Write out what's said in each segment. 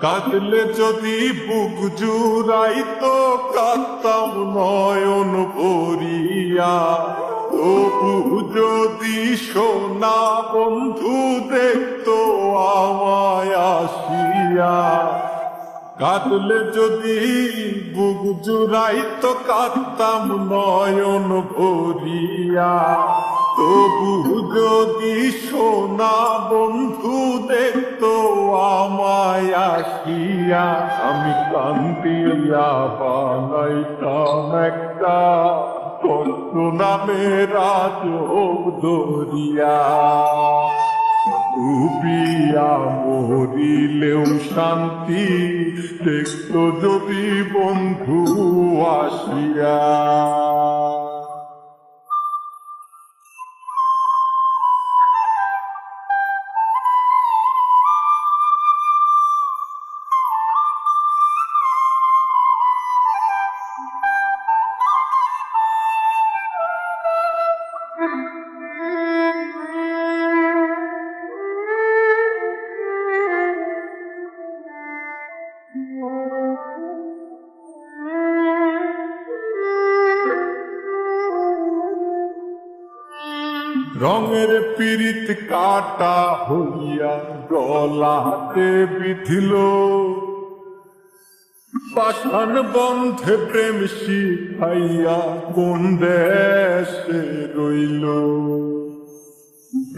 কাঁদলে যদি বুক জুড়াইতো কাঁদতাম নয়ন ভরিয়া, তবু যদি সোনা বন্ধু দেখতো আমায় আসিয়া। কাঁদলে যদি বুক জুড়াইতো কাঁদতাম নয়ন ভরিয়া, তবু যদি সোনা বন্ধু দেখতো আমায় আসিয়া। আমি কান্দিয়া বানাইতাম একটা কত নামের আজব দরিয়া। ডুবিয়া মরিলেও শান্তি দেখতো যদি বন্ধু আসিয়া। রঙের পীড়িত কাটা হইয়া গলাতে বিধিল, পাষাণ বন্ধে প্রেম শিখাইয়া কোন দেশে রইল।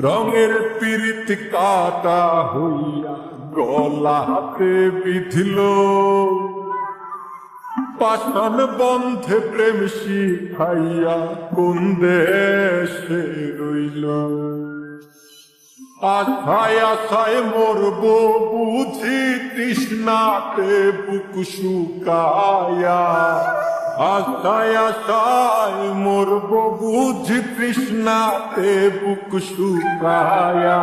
রঙের পীড়িত কাটা হইয়া গলাতে বিধিল, পাষাণ বন্ধে প্রেম শিখাইয়া কোন দেশে রইল। আশায় আশায় মরব বুঝি তৃষ্ণাতে বুক শুকায়া। আশায় আশায় মরব বুঝি তৃষ্ণাতে বুক শুকায়া।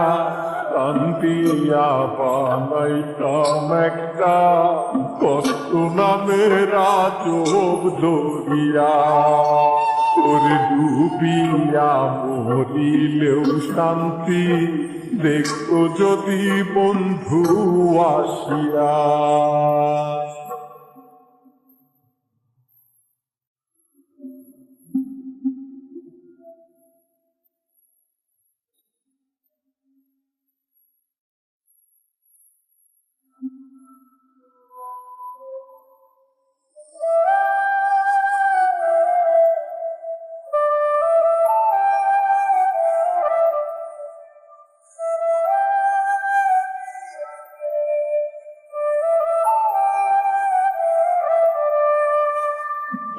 কান্দিয়া বানাইতাম একটা কত নামের আজব দরিয়া। ওরে ডুবিয়া মরিলেও শান্তি দেখতো যদি বন্ধু আসিয়া।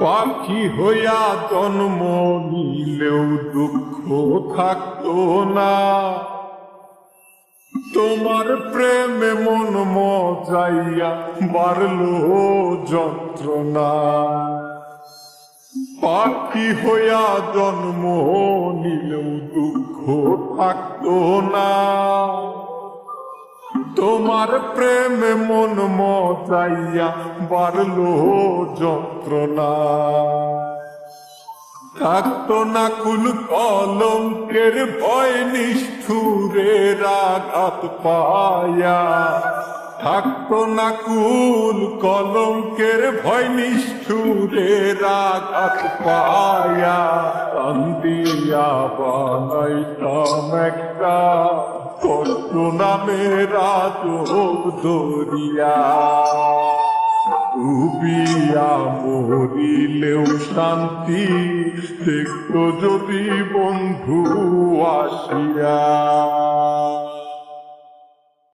পাখি হইয়া জন্ম নিলেও দুঃখ থাকতো না, তোমার প্রেমে মন মজাইয়া বাড়লো যন্ত্রণা। পাখি হইয়া জন্ম নিলেও দুঃখ থাকতো না, তোমার প্রেমে মন মজাইয়া বাড়লো যন্ত্রণা। থাকতো না কুল কলঙ্কের ভয় নিষ্ঠুরের আঘাত পায়া। থাকতো না কুল কলঙ্কের ভয় নিষ্ঠুরের আঘাত পায়া। কান্দিয়া বানাইতাম একটা কত নামের আজব দরিয়া। ডুবিয়া মরিলেও শান্তি দেখতো যদি বন্ধু আসিয়া।